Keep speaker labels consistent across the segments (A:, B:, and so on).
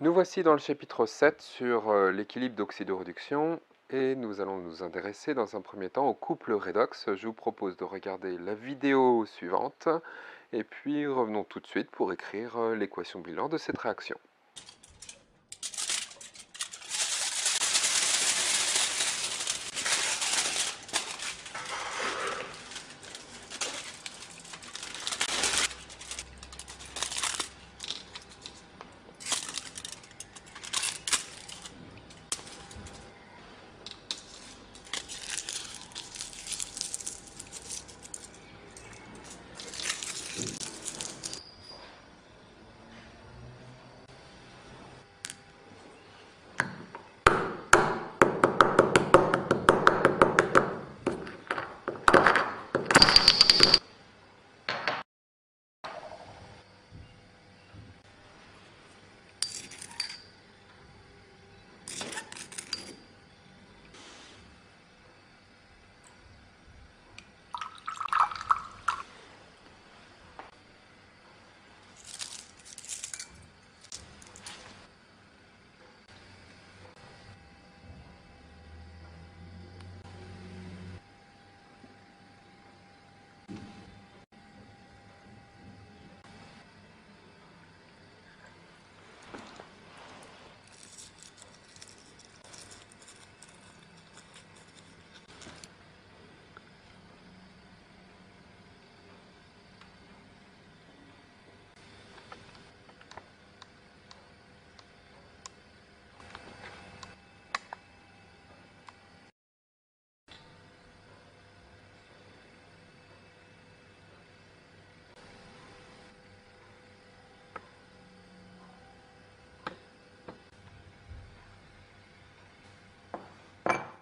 A: Nous voici dans le chapitre 7 sur l'équilibre d'oxydoréduction et nous allons nous intéresser dans un premier temps au couple redox. Je vous propose de regarder la vidéo suivante et puis revenons tout de suite pour écrire l'équation bilan de cette réaction.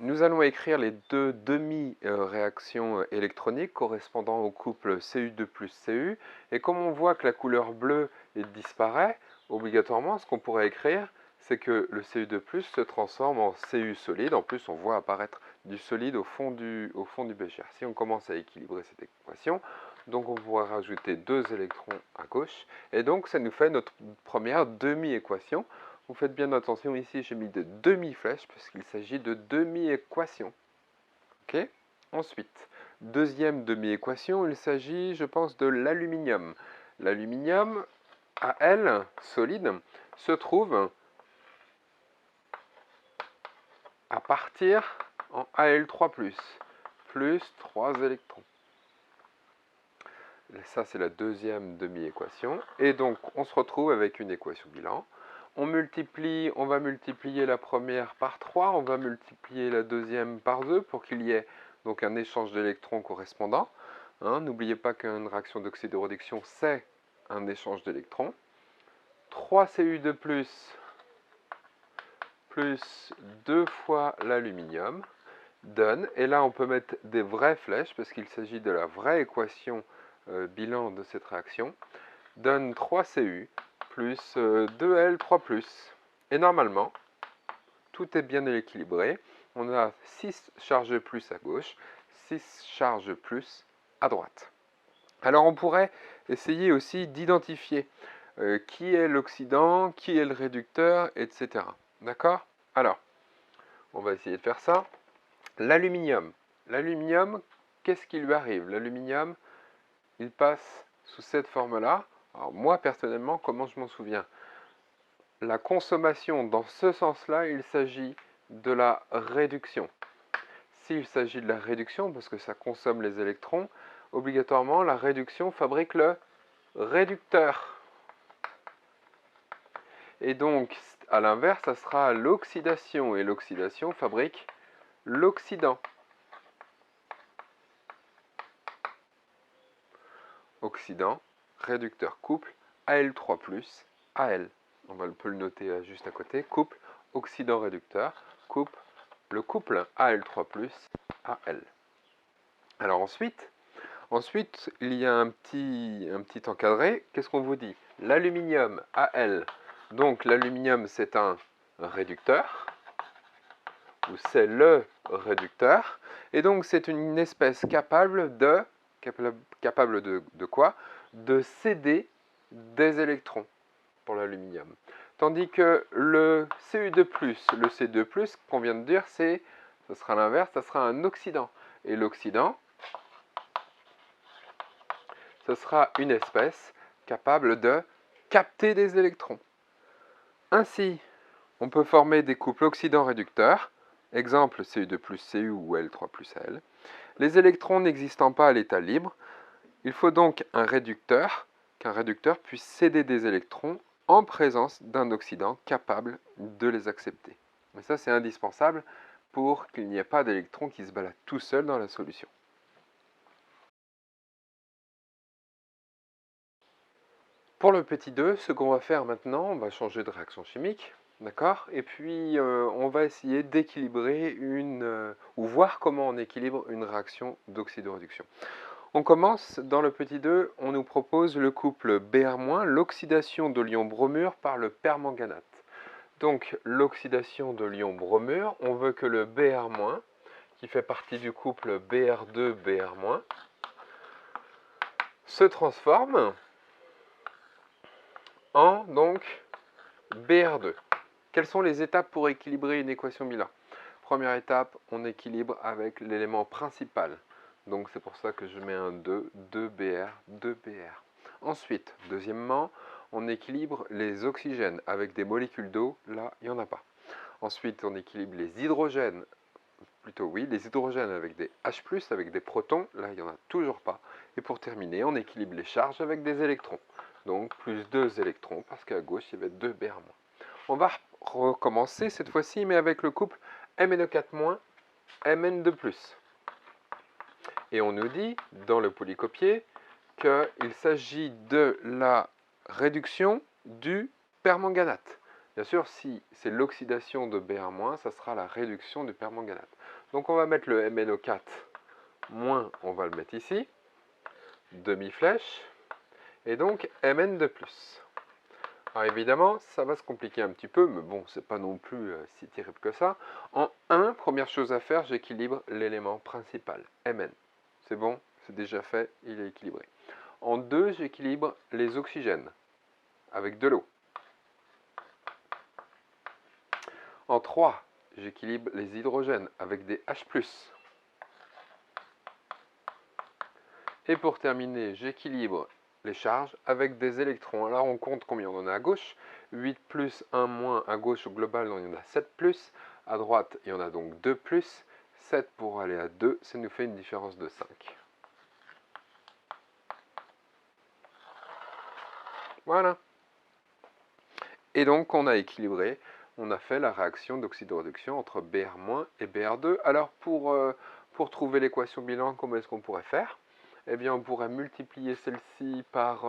A: Nous allons écrire les deux demi-réactions électroniques correspondant au couple Cu2 plus Cu. Et comme on voit que la couleur bleue disparaît, obligatoirement, ce qu'on pourrait écrire, c'est que le Cu2 plus se transforme en Cu solide. En plus, on voit apparaître du solide au fond du bécher. Si on commence à équilibrer cette équation, donc on pourra rajouter 2 électrons à gauche. Et donc, ça nous fait notre première demi-équation. Vous faites bien attention ici, j'ai mis de demi-flèches puisqu'il s'agit de demi-équations. Ok. Ensuite, deuxième demi-équation, il s'agit, je pense, de l'aluminium. L'aluminium, Al, solide, se trouve à partir en Al3+, plus 3 électrons. Ça, c'est la deuxième demi-équation. Et donc, on se retrouve avec une équation bilan. On va multiplier la première par 3, on va multiplier la deuxième par 2 pour qu'il y ait donc un échange d'électrons correspondant. N'oubliez pas qu'une réaction d'oxydoréduction, c'est un échange d'électrons. 3 Cu2+, plus 2 fois l'aluminium, donne, et là on peut mettre des vraies flèches parce qu'il s'agit de la vraie équation bilan de cette réaction, donne 3Cu plus 2L3+. Et normalement, tout est bien équilibré. On a 6 charges plus à gauche, 6 charges plus à droite. Alors on pourrait essayer aussi d'identifier qui est l'oxydant, qui est le réducteur, etc. D'accord? Alors, on va essayer de faire ça. L'aluminium. L'aluminium, qu'est-ce qui lui arrive? L'aluminium, il passe sous cette forme-là. Alors moi, personnellement, comment je m'en souviens? La consommation, dans ce sens-là, il s'agit de la réduction. S'il s'agit de la réduction, parce que ça consomme les électrons, obligatoirement, la réduction fabrique le réducteur. Et donc, à l'inverse, ça sera l'oxydation, et l'oxydation fabrique l'oxydant. Oxydant, réducteur couple, Al3+, Al. On peut le noter juste à côté. Couple, oxydant réducteur, couple, le couple Al3+, Al. Alors ensuite, il y a un petit encadré. Qu'est-ce qu'on vous dit? L'aluminium Al. Donc l'aluminium, c'est un réducteur, ou c'est le réducteur. Et donc c'est une espèce capable de quoi? De céder des électrons pour l'aluminium. Tandis que le Cu2+, le C2+, qu'on vient de dire, ce sera l'inverse, ça sera un oxydant. Et l'oxydant, ce sera une espèce capable de capter des électrons. Ainsi, on peut former des couples oxydant-réducteurs, exemple Cu2+, Cu ou L3+, Al. Les électrons n'existant pas à l'état libre, il faut donc qu'un réducteur puisse céder des électrons en présence d'un oxydant capable de les accepter. Et ça, c'est indispensable pour qu'il n'y ait pas d'électrons qui se baladent tout seuls dans la solution. Pour le petit 2, ce qu'on va faire maintenant, on va changer de réaction chimique, d'accord? Et puis, on va essayer d'équilibrer ou voir comment on équilibre une réaction d'oxydoréduction. On commence dans le petit 2, on nous propose le couple Br-, l'oxydation de l'ion bromure par le permanganate. Donc, l'oxydation de l'ion bromure, on veut que le Br-, qui fait partie du couple Br2-Br-, se transforme en donc Br2. Quelles sont les étapes pour équilibrer une équation bilan? Première étape, on équilibre avec l'élément principal. Donc c'est pour ça que je mets un 2, 2Br, 2Br. Ensuite, deuxièmement, on équilibre les oxygènes avec des molécules d'eau. Là, il n'y en a pas. Ensuite, on équilibre les hydrogènes. Plutôt oui, les hydrogènes avec des H+, avec des protons. Là, il n'y en a toujours pas. Et pour terminer, on équilibre les charges avec des électrons. Donc plus 2 électrons, parce qu'à gauche, il y avait 2 Br-. On va recommencer cette fois-ci, mais avec le couple MnO4-, Mn2+. Et on nous dit, dans le polycopier, qu'il s'agit de la réduction du permanganate. Bien sûr, si c'est l'oxydation de Br-, ça sera la réduction du permanganate. Donc on va mettre le MnO4-, on va le mettre ici, demi-flèche, et donc Mn2+. Alors évidemment, ça va se compliquer un petit peu, mais bon, c'est pas non plus si terrible que ça. En 1, première chose à faire, j'équilibre l'élément principal, Mn. C'est bon, c'est déjà fait, il est équilibré. En 2, j'équilibre les oxygènes avec de l'eau. En 3, j'équilibre les hydrogènes avec des H+. Et pour terminer, j'équilibre les charges avec des électrons. Alors on compte combien on en a à gauche. 8 plus 1 moins à gauche au global, il y en a 7 plus. À droite, il y en a donc 2 plus. 7 pour aller à 2, ça nous fait une différence de 5. Voilà. Et donc on a équilibré, on a fait la réaction d'oxydoréduction entre Br- et Br2. Alors pour trouver l'équation bilan, comment est-ce qu'on pourrait faire? Eh bien, on pourrait multiplier celle-ci par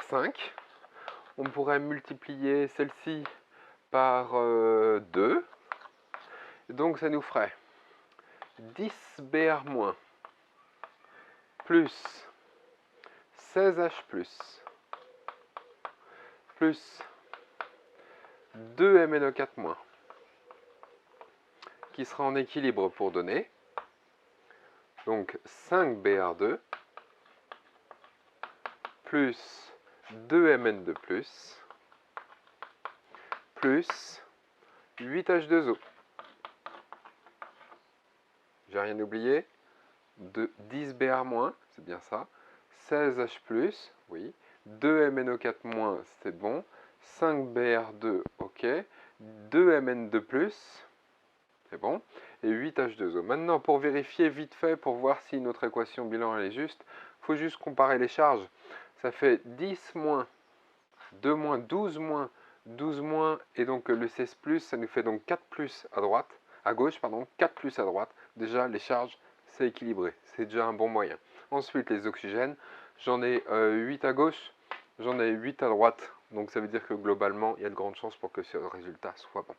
A: 5. On pourrait multiplier celle-ci par 2. Donc, ça nous ferait 10 Br- plus 16H+, plus 2 MnO4-, qui sera en équilibre pour donner donc 5 Br2 plus 2 Mn2+, plus 8H2O. J'ai rien oublié. 10 Br-, c'est bien ça. 16H+, oui. 2 MnO4-, c'est bon. 5 Br2, ok. 2 Mn2+, c'est bon. Et 8H2O. Maintenant, pour vérifier vite fait, pour voir si notre équation bilan elle est juste, il faut juste comparer les charges. Ça fait 10 moins, 2 moins, 12 moins, 12 moins, et donc le 16+, ça nous fait donc 4 plus à droite, à gauche, pardon, 4 plus à droite. Déjà, les charges, c'est équilibré. C'est déjà un bon moyen. Ensuite, les oxygènes, j'en ai 8 à gauche, j'en ai 8 à droite. Donc ça veut dire que globalement, il y a de grandes chances pour que ce résultat soit bon.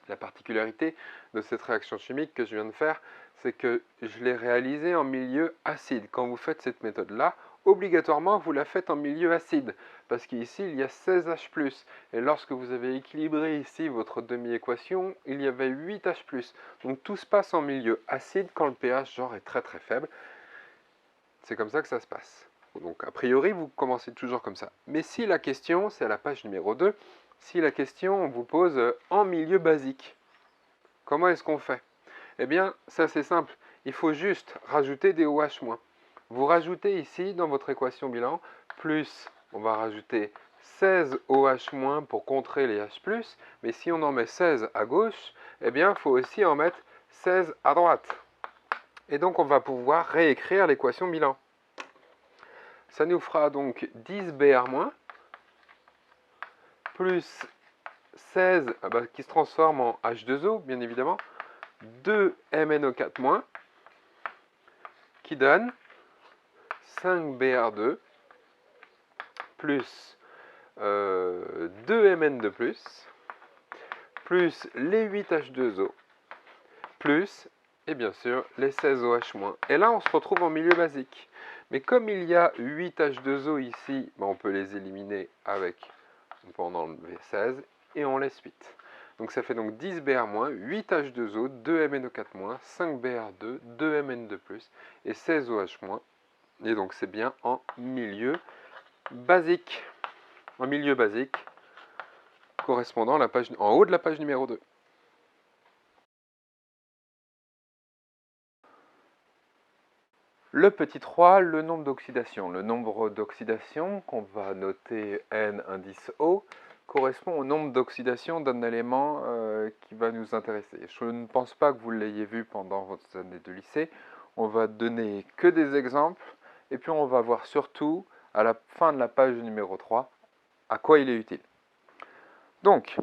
A: La particularité de cette réaction chimique que je viens de faire, c'est que je l'ai réalisée en milieu acide. Quand vous faites cette méthode-là, obligatoirement, vous la faites en milieu acide, parce qu'ici, il y a 16H+, et lorsque vous avez équilibré ici votre demi-équation, il y avait 8H+. Donc tout se passe en milieu acide quand le pH genre est très très faible. C'est comme ça que ça se passe. Donc a priori, vous commencez toujours comme ça. Mais si la question, c'est à la page numéro 2, si la question on vous pose en milieu basique, comment est-ce qu'on fait? Eh bien, ça c'est simple. Il faut juste rajouter des OH-. Vous rajoutez ici, dans votre équation bilan, plus, on va rajouter 16 OH- pour contrer les H+, mais si on en met 16 à gauche, eh bien, il faut aussi en mettre 16 à droite. Et donc, on va pouvoir réécrire l'équation bilan. Ça nous fera donc 10 Br- plus 16, qui se transforme en H2O, bien évidemment, 2 MnO4- qui donne 5 Br2 plus 2 Mn de plus les 8 H2O, plus, et bien sûr, les 16 OH-. Et là, on se retrouve en milieu basique. Mais comme il y a 8 H2O ici, on peut les éliminer avec, on peut en enlever 16, et on laisse 8. Donc ça fait donc 10 Br-, 8 H2O, 2 MnO4-, 5 Br2, 2 Mn de plus, et 16 OH-. Et donc c'est bien en milieu basique. En milieu basique, correspondant à la page, en haut de la page numéro 2. Le petit 3, le nombre d'oxydation. Le nombre d'oxydation, qu'on va noter N indice O, correspond au nombre d'oxydation d'un élément qui va nous intéresser. Je ne pense pas que vous l'ayez vu pendant votre année de lycée. On va donner que des exemples, et puis on va voir surtout, à la fin de la page numéro 3, à quoi il est utile. Donc,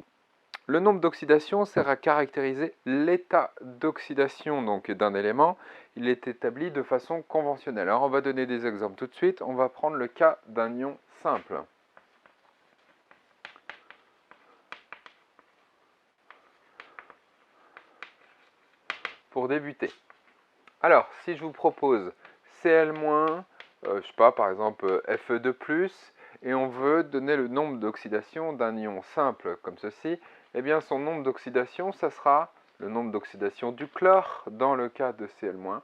A: le nombre d'oxydation sert à caractériser l'état d'oxydation d'un élément. Il est établi de façon conventionnelle. Alors on va donner des exemples tout de suite. On va prendre le cas d'un ion simple. Pour débuter. Alors, si je vous propose Cl-, je sais pas, par exemple Fe2+, et on veut donner le nombre d'oxydation d'un ion simple comme ceci, eh bien son nombre d'oxydation, ça sera le nombre d'oxydation du chlore, dans le cas de Cl-,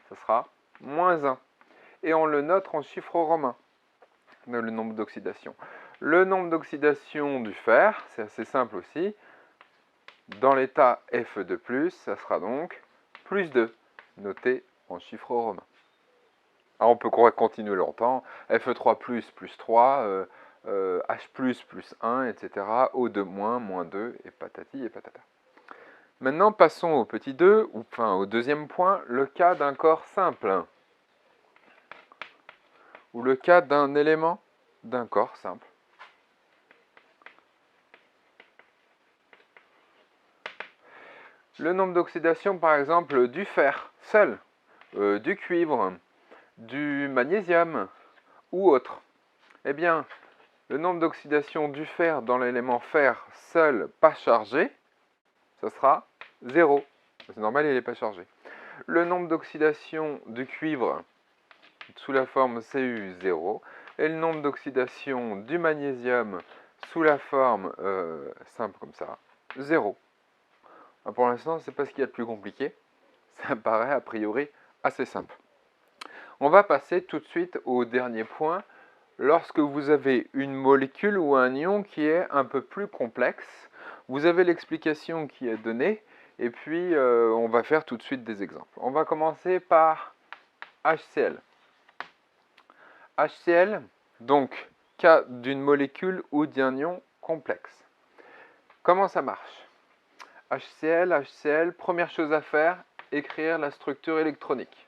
A: ça sera -1. Et on le note en chiffres romains, le nombre d'oxydation. Le nombre d'oxydation du fer, c'est assez simple aussi. Dans l'état Fe2+, ça sera donc +2, noté en chiffres romains. Alors on peut continuer longtemps. Fe3+, +3, H+, +1, etc. O2-, -2, et patati et patata. Maintenant, passons au petit 2, enfin au deuxième point, le cas d'un corps simple. Ou le cas d'un élément d'un corps simple. Le nombre d'oxydation, par exemple, du fer seul, du cuivre, du magnésium ou autre. Eh bien, le nombre d'oxydation du fer dans l'élément fer seul pas chargé, ce sera 0. C'est normal, il n'est pas chargé. Le nombre d'oxydation du cuivre sous la forme Cu, 0. Et le nombre d'oxydation du magnésium sous la forme simple comme ça, 0. Pour l'instant, ce n'est pas ce qu'il y a de plus compliqué. Ça paraît a priori assez simple. On va passer tout de suite au dernier point. Lorsque vous avez une molécule ou un ion qui est un peu plus complexe, vous avez l'explication qui est donnée, et puis on va faire tout de suite des exemples. On va commencer par HCl. HCl, donc, cas d'une molécule ou d'un ion complexe. Comment ça marche? HCl, première chose à faire, écrire la structure électronique.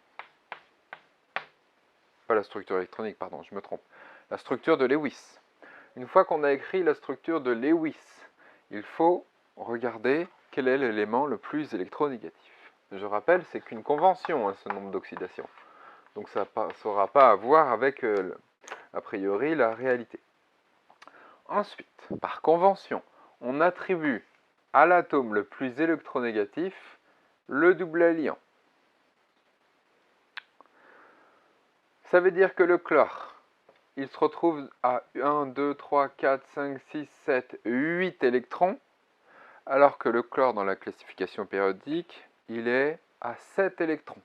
A: Pas la structure électronique, pardon, je me trompe. La structure de Lewis. Une fois qu'on a écrit la structure de Lewis, il faut regarder quel est l'élément le plus électronégatif. Je rappelle, c'est qu'une convention, ce nombre d'oxydation. Donc ça n'aura pas à voir avec, a priori, la réalité. Ensuite, par convention, on attribue à l'atome le plus électronégatif le doublet liant. Ça veut dire que le chlore, il se retrouve à 1, 2, 3, 4, 5, 6, 7, 8 électrons, alors que le chlore dans la classification périodique, il est à 7 électrons.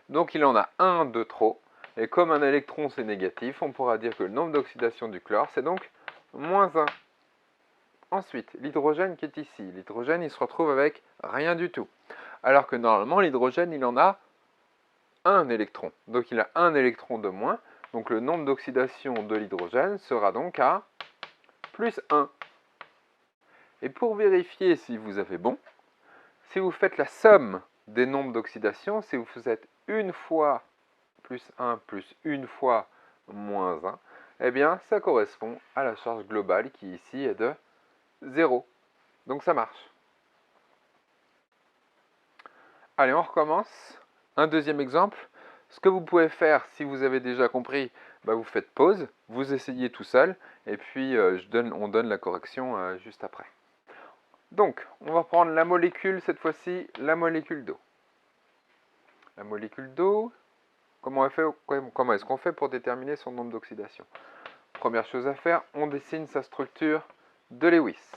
A: Donc il en a un de trop, et comme un électron c'est négatif, on pourra dire que le nombre d'oxydation du chlore, c'est donc -1. Ensuite, l'hydrogène qui est ici. L'hydrogène, il se retrouve avec rien du tout. Alors que normalement, l'hydrogène, il en a un électron. Donc il a un électron de moins. Donc le nombre d'oxydation de l'hydrogène sera donc à plus 1. Et pour vérifier si vous avez bon, si vous faites la somme des nombres d'oxydation, si vous faites une fois plus 1 plus une fois moins 1, eh bien ça correspond à la charge globale qui ici est de 0. Donc ça marche. Allez, on recommence. Un deuxième exemple. Ce que vous pouvez faire, si vous avez déjà compris, vous faites pause, vous essayez tout seul, et puis on donne la correction juste après. Donc, on va prendre la molécule, cette fois-ci, la molécule d'eau. La molécule d'eau, comment est-ce qu'on fait pour déterminer son nombre d'oxydation? Première chose à faire, on dessine sa structure de Lewis.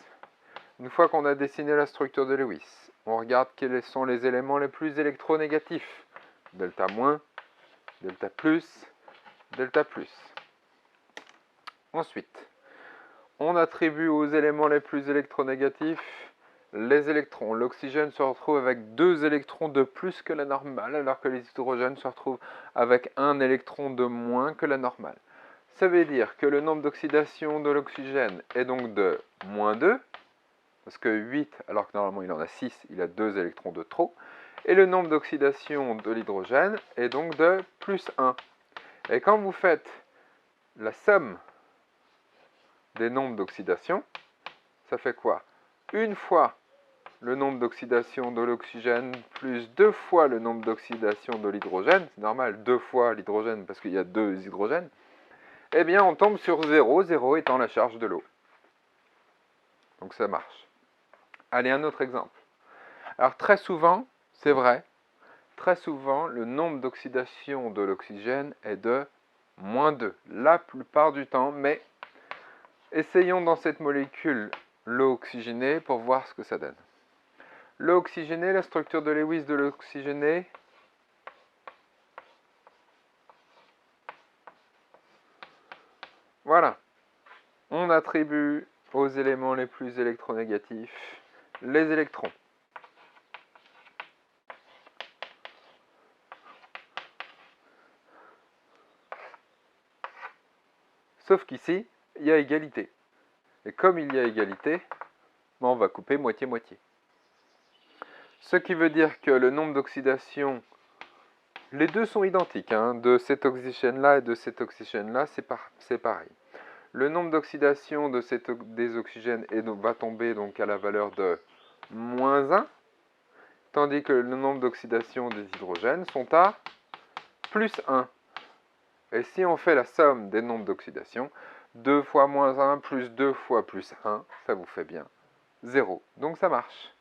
A: Une fois qu'on a dessiné la structure de Lewis, on regarde quels sont les éléments les plus électronégatifs. Delta moins, delta plus, delta plus. Ensuite, on attribue aux éléments les plus électronégatifs les électrons. L'oxygène se retrouve avec 2 électrons de plus que la normale, alors que les hydrogènes se retrouvent avec 1 électron de moins que la normale. Ça veut dire que le nombre d'oxydation de l'oxygène est donc de moins 2, parce que 8, alors que normalement il en a 6, il a 2 électrons de trop. Et le nombre d'oxydation de l'hydrogène est donc de plus 1. Et quand vous faites la somme des nombres d'oxydation, ça fait quoi? Une fois le nombre d'oxydation de l'oxygène plus 2 fois le nombre d'oxydation de l'hydrogène, c'est normal, 2 fois l'hydrogène parce qu'il y a 2 hydrogènes, eh bien on tombe sur 0, 0 étant la charge de l'eau. Donc ça marche. Allez, un autre exemple. Alors très souvent, c'est vrai, très souvent le nombre d'oxydation de l'oxygène est de moins 2, la plupart du temps, mais essayons dans cette molécule l'eau oxygénée pour voir ce que ça donne. L'eau oxygénée, la structure de Lewis de l'oxygéné, voilà. On attribue aux éléments les plus électronégatifs les électrons. Sauf qu'ici, il y a égalité. Et comme il y a égalité, on va couper moitié-moitié. Ce qui veut dire que le nombre d'oxydation, les deux sont identiques, de cet oxygène-là et de cet oxygène-là, c'est pareil. Le nombre d'oxydation des oxygènes va tomber donc à la valeur de moins 1, tandis que le nombre d'oxydation des hydrogènes sont à plus 1. Et si on fait la somme des nombres d'oxydation, 2 fois moins 1 plus 2 fois plus 1, ça vous fait bien 0. Donc ça marche.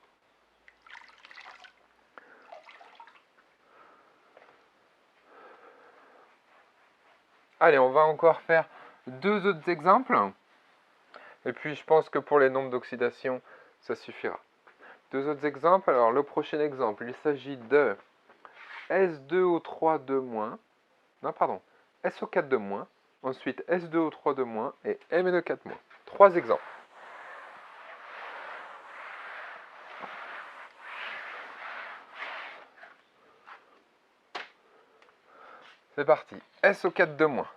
A: Allez, on va encore faire 2 autres exemples. Et puis je pense que pour les nombres d'oxydation, ça suffira. 2 autres exemples. Alors le prochain exemple, il s'agit de S2O3 de moins. Non, pardon. SO4 de moins. Ensuite S2O3 de moins et MnO4 moins. 3 exemples. C'est parti. SO4 de moins.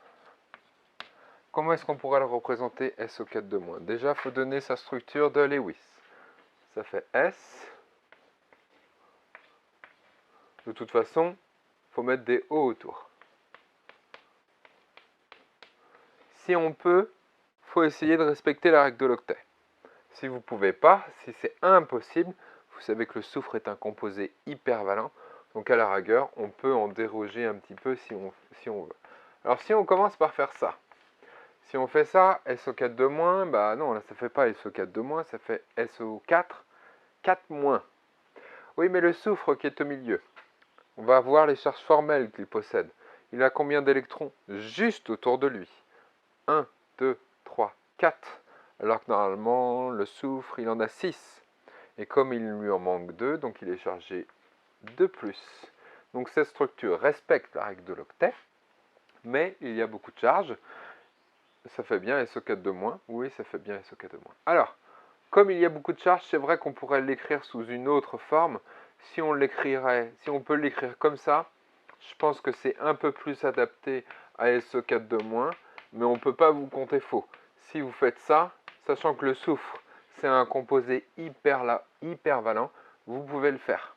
A: Comment est-ce qu'on pourrait le représenter SO4 de moins? Déjà, il faut donner sa structure de Lewis. Ça fait S. De toute façon, il faut mettre des O autour. Si on peut, il faut essayer de respecter la règle de l'octet. Si vous ne pouvez pas, si c'est impossible, vous savez que le soufre est un composé hypervalent. Donc à la rigueur, on peut en déroger un petit peu si on veut. Alors si on commence par faire ça, si on fait ça, SO4 de moins, non, là ça ne fait pas SO4 de moins, ça fait SO4, 4 moins. Oui, mais le soufre qui est au milieu, on va voir les charges formelles qu'il possède. Il a combien d'électrons juste autour de lui? 1, 2, 3, 4. Alors que normalement, le soufre, il en a 6. Et comme il lui en manque 2, donc il est chargé de plus. Donc cette structure respecte la règle de l'octet, mais il y a beaucoup de charges. Ça fait bien SO4 de moins. Oui, ça fait bien SO4 de moins. Alors, Comme il y a beaucoup de charges, c'est vrai qu'on pourrait l'écrire sous une autre forme. Si on peut l'écrire comme ça, je pense que c'est un peu plus adapté à SO4 de moins, mais on ne peut pas vous compter faux. Si vous faites ça, sachant que le soufre, c'est un composé hyper valent, vous pouvez le faire.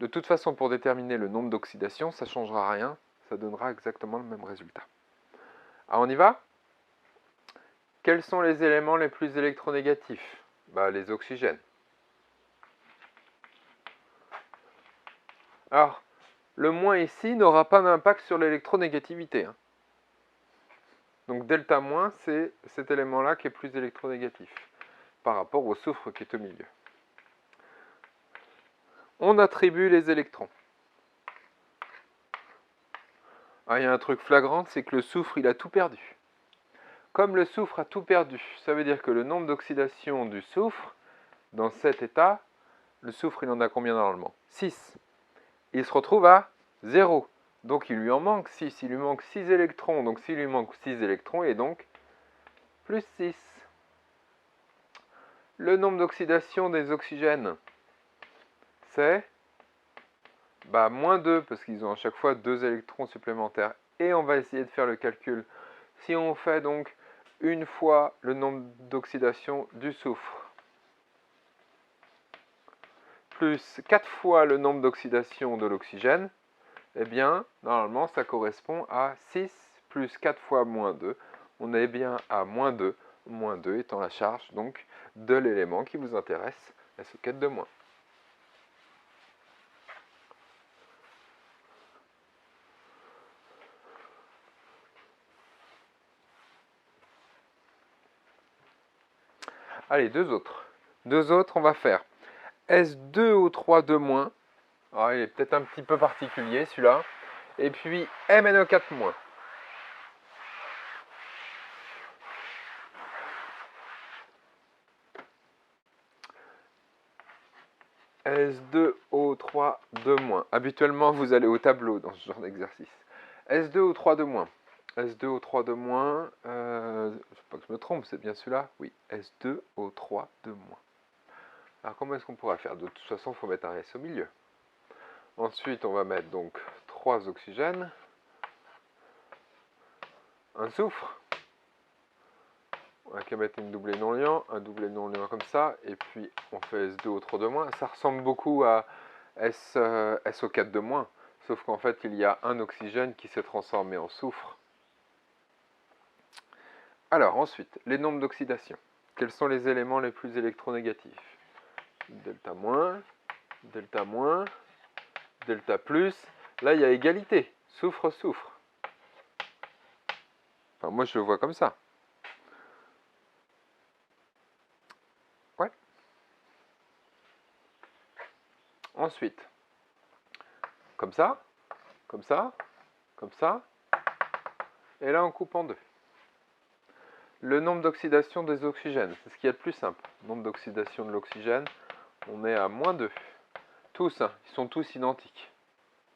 A: De toute façon, pour déterminer le nombre d'oxydations, ça ne changera rien, ça donnera exactement le même résultat. Alors on y va ? Quels sont les éléments les plus électronégatifs ? Les oxygènes. Alors, le moins ici n'aura pas d'impact sur l'électronégativité. Donc delta moins, c'est cet élément-là qui est plus électronégatif par rapport au soufre qui est au milieu. On attribue les électrons. Il y a un truc flagrant, c'est que le soufre, il a tout perdu. Comme le soufre a tout perdu, ça veut dire que le nombre d'oxydation du soufre, dans cet état, le soufre, il en a combien normalement ? 6. Il se retrouve à 0. Donc il lui en manque 6. Il lui manque 6 électrons. Donc s'il lui manque 6 électrons, il est donc plus 6. Le nombre d'oxydation des oxygènes, c'est moins 2, parce qu'ils ont à chaque fois 2 électrons supplémentaires. Et on va essayer de faire le calcul. Si on fait donc une fois le nombre d'oxydation du soufre, plus 4 fois le nombre d'oxydation de l'oxygène, eh bien, normalement, ça correspond à 6 plus 4 fois moins 2. On est bien à moins 2 étant la charge donc de l'élément qui vous intéresse, SO4 de moins. Allez, deux autres. Deux autres, on va faire S2O3 de moins. Alors, il est peut-être un petit peu particulier celui-là. Et puis MnO4 moins. S2O3 de moins. Habituellement, vous allez au tableau dans ce genre d'exercice. S2O3 de moins. S2O3 de moins, je ne sais pas que je me trompe, c'est bien celui-là. Oui, S2O3 de moins. Alors comment est-ce qu'on pourra faire? De toute façon, il faut mettre un S au milieu. Ensuite, on va mettre donc 3 oxygènes, un soufre. On va mettre une doublée non-liant, un doublé non-liant comme ça, et puis on fait S2O3 de moins. Ça ressemble beaucoup à SO4 de moins, sauf qu'en fait, il y a un oxygène qui s'est transformé en soufre. Alors, ensuite, les nombres d'oxydation. Quels sont les éléments les plus électronégatifs? Delta moins, delta moins, delta plus. Là, il y a égalité. Soufre, soufre. Enfin, moi, je le vois comme ça. Ouais. Ensuite, comme ça, comme ça, comme ça. Et là, on coupe en deux. Le nombre d'oxydation des oxygènes, c'est ce qu'il y a de plus simple. Nombre d'oxydation de l'oxygène, on est à moins 2. Tous, hein, ils sont tous identiques.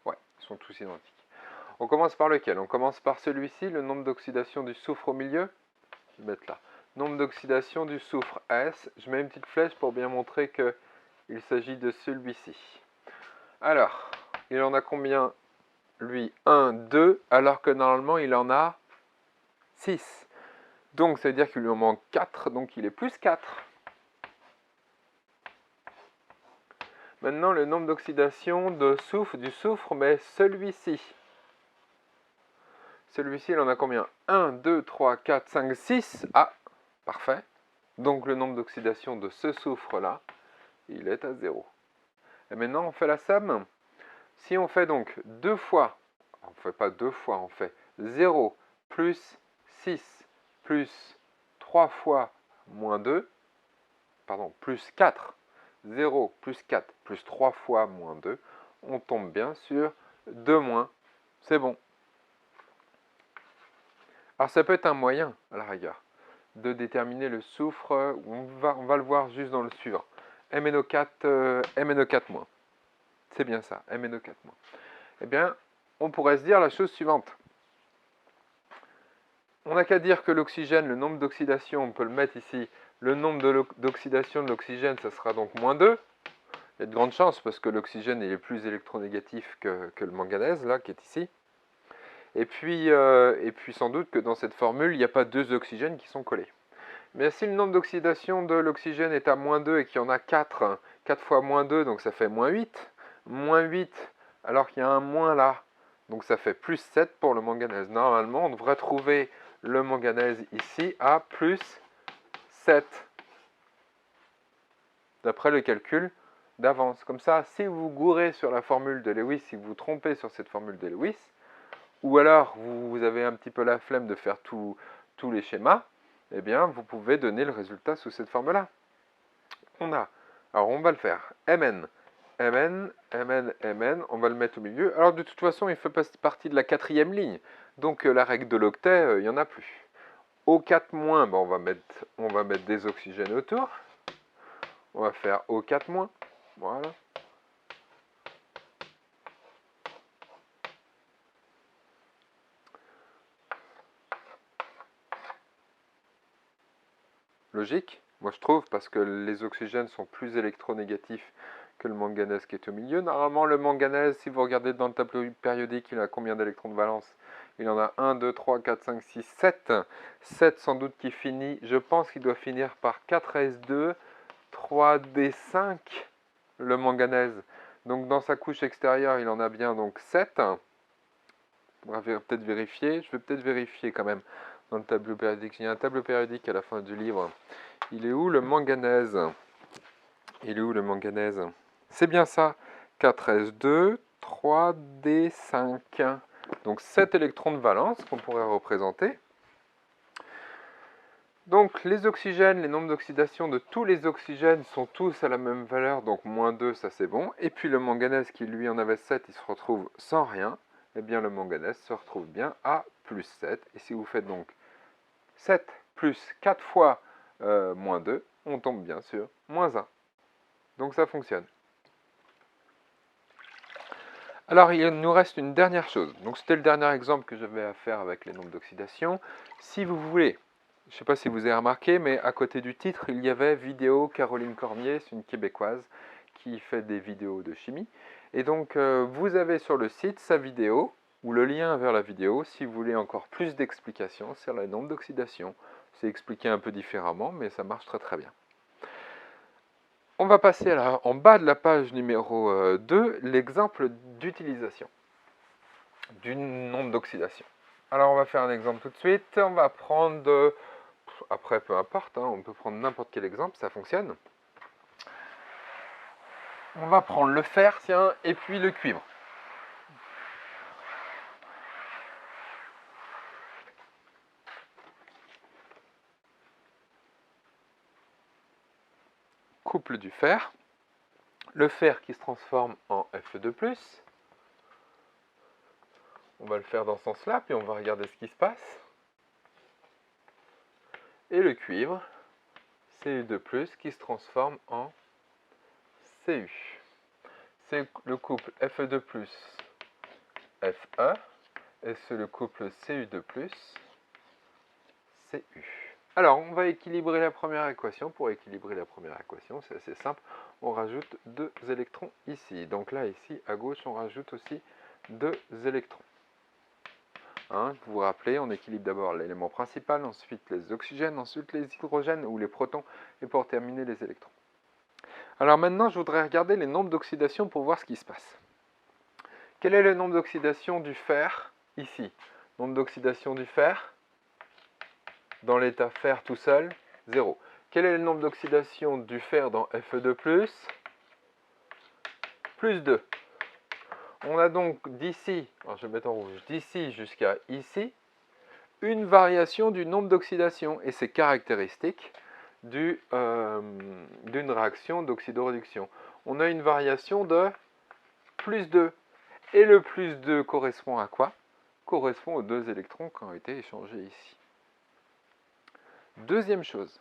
A: Ouais, ils sont tous identiques. On commence par lequel? On commence par celui-ci, le nombre d'oxydation du soufre au milieu. Je vais mettre là. Nombre d'oxydation du soufre S. Je mets une petite flèche pour bien montrer qu'il s'agit de celui-ci. Alors, il en a combien? Lui, 1, 2, alors que normalement, il en a 6. Donc, ça veut dire qu'il lui en manque 4, donc il est plus 4. Maintenant, le nombre d'oxydation du soufre, mais celui-ci. Celui-ci, il en a combien? 1, 2, 3, 4, 5, 6. Ah, parfait. Donc, le nombre d'oxydation de ce soufre-là, il est à 0. Et maintenant, on fait la somme. Si on fait donc 2 fois, on ne fait pas 2 fois, on fait 0 plus 6 plus 3 fois moins 2, pardon, plus 4, 0 plus 4 plus 3 fois moins 2, on tombe bien sur 2 moins. C'est bon. Alors ça peut être un moyen, à la rigueur, de déterminer le soufre. On va le voir juste dans le suivant. MnO4-. C'est bien ça, MnO4-. Eh bien, on pourrait se dire la chose suivante. On n'a qu'à dire que l'oxygène, le nombre d'oxydation, on peut le mettre ici. Le nombre d'oxydation de l'oxygène, ça sera donc moins 2. Il y a de grandes chances parce que l'oxygène est plus électronégatif que le manganèse, là, qui est ici. Et puis sans doute que dans cette formule, il n'y a pas 2 oxygènes qui sont collés. Mais si le nombre d'oxydation de l'oxygène est à moins 2 et qu'il y en a 4, 4 fois moins 2, donc ça fait moins 8. Moins 8, alors qu'il y a un moins là, donc ça fait plus 7 pour le manganèse. Normalement, on devrait trouver le manganèse ici à plus 7, d'après le calcul d'avance. Comme ça, si vous gourrez sur la formule de Lewis, si vous vous trompez sur cette formule de Lewis, ou alors vous avez un petit peu la flemme de faire tous les schémas, eh bien, vous pouvez donner le résultat sous cette forme-là. Alors on va le faire, Mn, on va le mettre au milieu. Alors de toute façon, il fait partie de la 4e ligne, donc la règle de l'octet, il n'y en a plus. O4-, ben, on va mettre des oxygènes autour. On va faire O4-, voilà. Logique, moi je trouve, parce que les oxygènes sont plus électronégatifs que le manganèse qui est au milieu. Normalement, le manganèse, si vous regardez dans le tableau périodique, il a combien d'électrons de valence? Il en a 1, 2, 3, 4, 5, 6, 7. 7 sans doute qui finit, je pense qu'il doit finir par 4s2, 3d5, le manganèse. Donc dans sa couche extérieure, il en a bien donc 7. On va peut-être vérifier, je vais peut-être vérifier quand même dans le tableau périodique. Il y a un tableau périodique à la fin du livre. Il est où le manganèse? Il est où le manganèse? C'est bien ça. 4s2, 3d5. Donc 7 électrons de valence qu'on pourrait représenter. Donc les oxygènes, les nombres d'oxydation de tous les oxygènes sont tous à la même valeur, donc moins 2, ça c'est bon. Et puis le manganèse qui lui en avait 7, il se retrouve sans rien. Eh bien le manganèse se retrouve bien à plus 7. Et si vous faites donc 7 plus 4 fois moins 2, on tombe bien sur moins 1. Donc ça fonctionne. Alors il nous reste une dernière chose. Donc c'était le dernier exemple que j'avais à faire avec les nombres d'oxydation. Si vous voulez, je ne sais pas si vous avez remarqué, mais à côté du titre, il y avait vidéo Caroline Cormier, c'est une Québécoise qui fait des vidéos de chimie. Et donc vous avez sur le site sa vidéo, ou le lien vers la vidéo, si vous voulez encore plus d'explications sur les nombres d'oxydation. C'est expliqué un peu différemment, mais ça marche très très bien. On va passer en bas de la page numéro 2, l'exemple d'utilisation du nombre d'oxydation. Alors on va faire un exemple tout de suite. On va prendre, après peu importe, hein, on peut prendre n'importe quel exemple, ça fonctionne. On va prendre le fer, tiens, et puis le cuivre. Couple du fer. Le fer qui se transforme en Fe2+. On va le faire dans ce sens-là, puis on va regarder ce qui se passe. Et le cuivre, Cu2+, qui se transforme en Cu. C'est le couple Fe2+, Fe, et c'est le couple Cu2+, Cu. Alors, on va équilibrer la première équation. Pour équilibrer la première équation, c'est assez simple. On rajoute 2 électrons ici. Donc là, ici, à gauche, on rajoute aussi 2 électrons. Hein, vous vous rappelez, on équilibre d'abord l'élément principal, ensuite les oxygènes, ensuite les hydrogènes ou les protons, et pour terminer les électrons. Alors maintenant, je voudrais regarder les nombres d'oxydation pour voir ce qui se passe. Quel est le nombre d'oxydation du fer ici? Nombre d'oxydation du fer dans l'état fer tout seul, 0. Quel est le nombre d'oxydation du fer dans Fe2+? Plus 2. On a donc d'ici, alors je vais mettre en rouge, d'ici jusqu'à ici, une variation du nombre d'oxydation. Et c'est caractéristique d'une réaction d'oxydoréduction. On a une variation de plus 2. Et le plus 2 correspond à quoi? Correspond aux 2 électrons qui ont été échangés ici. Deuxième chose,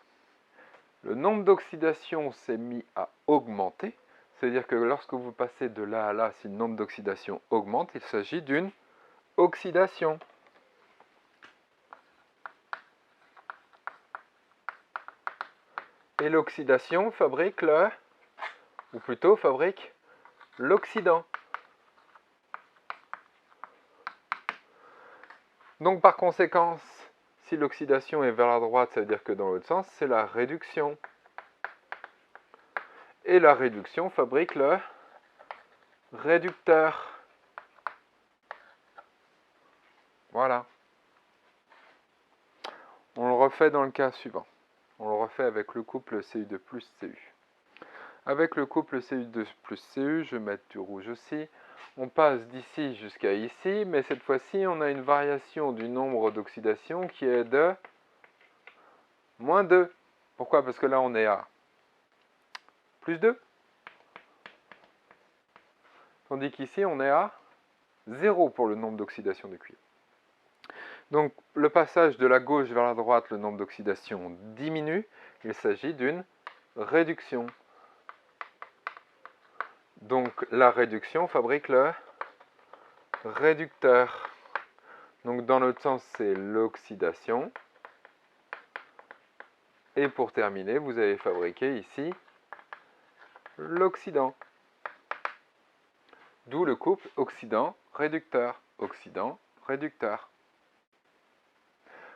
A: le nombre d'oxydation s'est mis à augmenter. C'est-à-dire que lorsque vous passez de là à là, si le nombre d'oxydation augmente, il s'agit d'une oxydation. Et l'oxydation fabrique ou plutôt fabrique l'oxydant. Donc par conséquent, si l'oxydation est vers la droite, ça veut dire que dans l'autre sens, c'est la réduction. Et la réduction fabrique le réducteur. Voilà. On le refait dans le cas suivant. On le refait avec le couple Cu2 plus Cu. Avec le couple Cu2 plus Cu, je vais mettre du rouge aussi. On passe d'ici jusqu'à ici, mais cette fois-ci, on a une variation du nombre d'oxydation qui est de moins 2. Pourquoi? Parce que là, on est à plus 2. Tandis qu'ici, on est à 0 pour le nombre d'oxydation du cuivre. Donc, le passage de la gauche vers la droite, le nombre d'oxydation diminue. Il s'agit d'une réduction. Donc, la réduction fabrique le réducteur. Donc, dans l'autre sens, c'est l'oxydation. Et pour terminer, vous avez fabriqué ici l'oxydant. D'où le couple oxydant-réducteur. Oxydant-réducteur.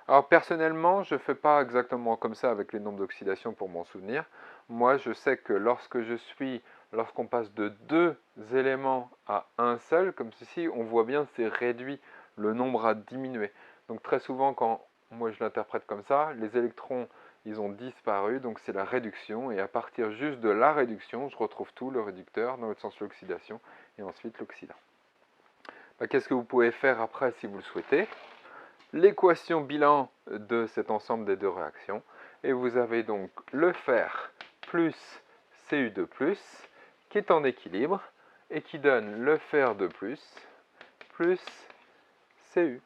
A: Alors personnellement, je ne fais pas exactement comme ça avec les nombres d'oxydation pour m'en souvenir. Moi, je sais que lorsqu'on passe de 2 éléments à un seul, comme ceci, on voit bien c'est réduit, le nombre a diminué. Donc très souvent, quand moi je l'interprète comme ça, les électrons, ils ont disparu, donc c'est la réduction, et à partir juste de la réduction, je retrouve tout, le réducteur, dans l'autre sens l'oxydation, et ensuite l'oxydant. Qu'est-ce que vous pouvez faire après si vous le souhaitez? L'équation bilan de cet ensemble des deux réactions, et vous avez donc le fer plus Cu2+, qui est en équilibre, et qui donne le fer de plus Cu.